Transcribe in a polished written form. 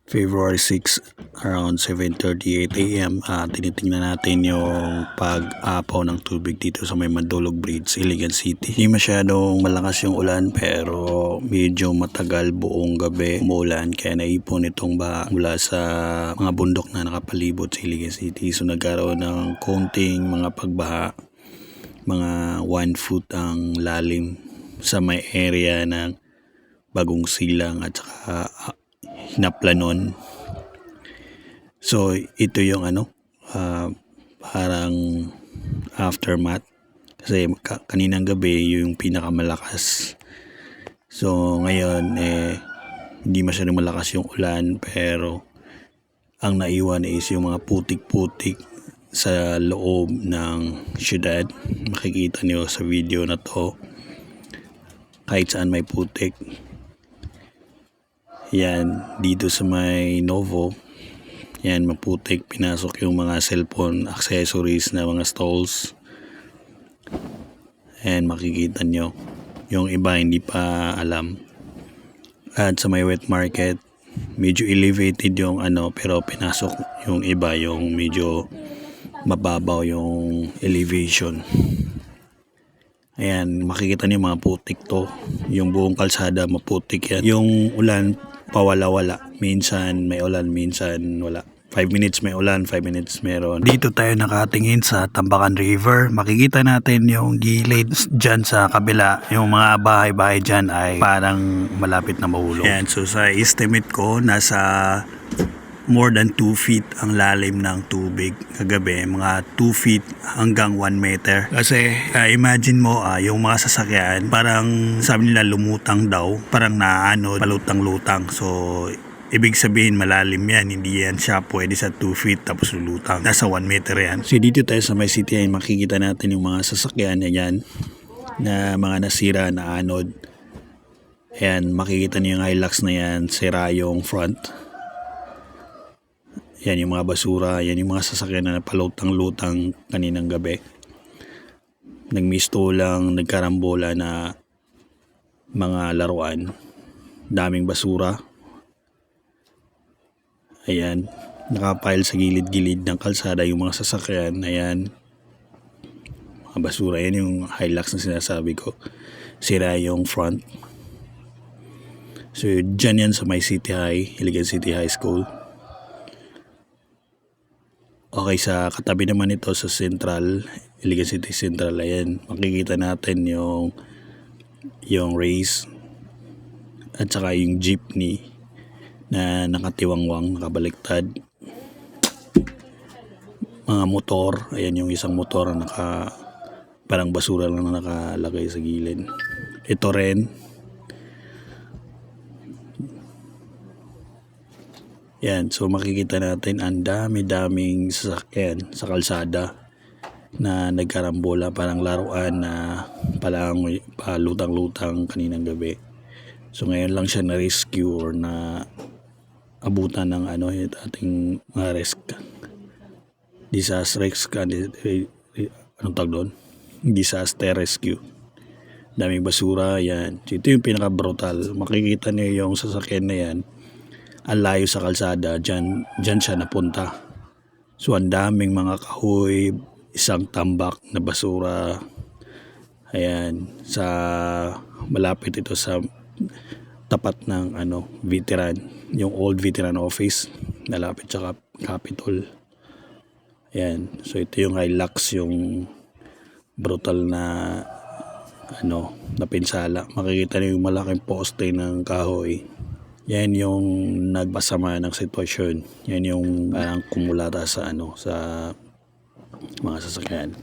February 6 around 7:38 AM. Tinitingnan natin yung pag-apaw ng tubig dito sa may Mandolog Bridge, Iligan City. Hindi masyadong malakas yung ulan pero medyo matagal buong gabi umulan kaya naipon itong baha mula sa mga bundok na nakapalibot sa Iligan City. So nagkaroon ng konting mga pagbaha, mga 1 foot ang lalim sa may area ng Bagong Silang at saka Hinaplanon. So ito yung parang aftermath kasi kaninang gabi yung pinakamalakas. So ngayon hindi masyadong malakas yung ulan pero ang naiwan is yung mga putik-putik sa loob ng syudad. Makikita niyo sa video na to kahit saan may putik. Yan, dito sa may Novo, yan maputik, pinasok yung mga cellphone accessories na mga stalls. And makikita nyo, yung iba hindi pa alam. At sa may wet market, medyo elevated yung pero pinasok yung iba, yung medyo mababaw yung elevation. Ayan, makikita niyo mga putik to. Yung buong kalsada maputik yan. Yung ulan pawala-wala. Minsan may ulan, minsan wala. 5 minutes may ulan, 5 minutes meron. Dito tayo nakatingin sa Tambakan River. Makikita natin yung gilid dyan sa kabila. Yung mga bahay-bahay dyan ay parang malapit na mahulog. Ayan, so sa estimate ko, nasa more than 2 feet ang lalim ng tubig kagabi, mga 2 feet hanggang 1 meter. Kasi imagine mo yung mga sasakyan, parang sabi nila lumutang daw, parang naano, palutang-lutang. So ibig sabihin malalim yan, hindi yan siya pwede sa 2 feet tapos lulutang. Nasa 1 meter yan. So dito tayo sa may city ay makikita natin yung mga sasakyan na yan, na mga nasira na anod. Ayan, makikita niyo yung Hilux na yan, sira yung front. Yan yung mga basura, yan yung mga sasakyan na napalutang-lutang kaninang gabi. Nagmisto lang, nagkarambola na mga laruan. Daming basura. Ayan, nakapile sa gilid-gilid ng kalsada yung mga sasakyan. Ayan, mga basura. Yan yung Hilux na sinasabi ko. Sira yung front. So dyan yan sa may City High, Iligan City High School. Okay, sa katabi naman ito sa Central, Iligan City Central, ayan, makikita natin yung race at saka yung jeepney na nakatiwangwang, nakabaliktad. Mga motor, ayan yung isang motor na parang basura lang na nakalagay sa gilid. Ito rin. Yan, so makikita natin ang dami-daming sasakyan sa kalsada na nagkarambola, parang laruan na palang palutang-lutang kaninang gabi. So ngayon lang siya na-rescue or na abutan ng ating mga disaster rescue. Daming basura, yan. So, ito yung pinaka-brutal. Makikita niyo yung sasakyan na yan, ang layo sa kalsada, dyan siya napunta. So ang daming mga kahoy, isang tambak na basura. Ayan, malapit ito sa tapat ng veteran, yung old veteran office, malapit sa Capitol. Ayan, so ito yung Hilux, yung brutal na napinsala. Makikita niyo yung malaking poste ng kahoy. Yan yung nagpasama ng sitwasyon. Yan yung parang kumulata sa sa mga sasakyan.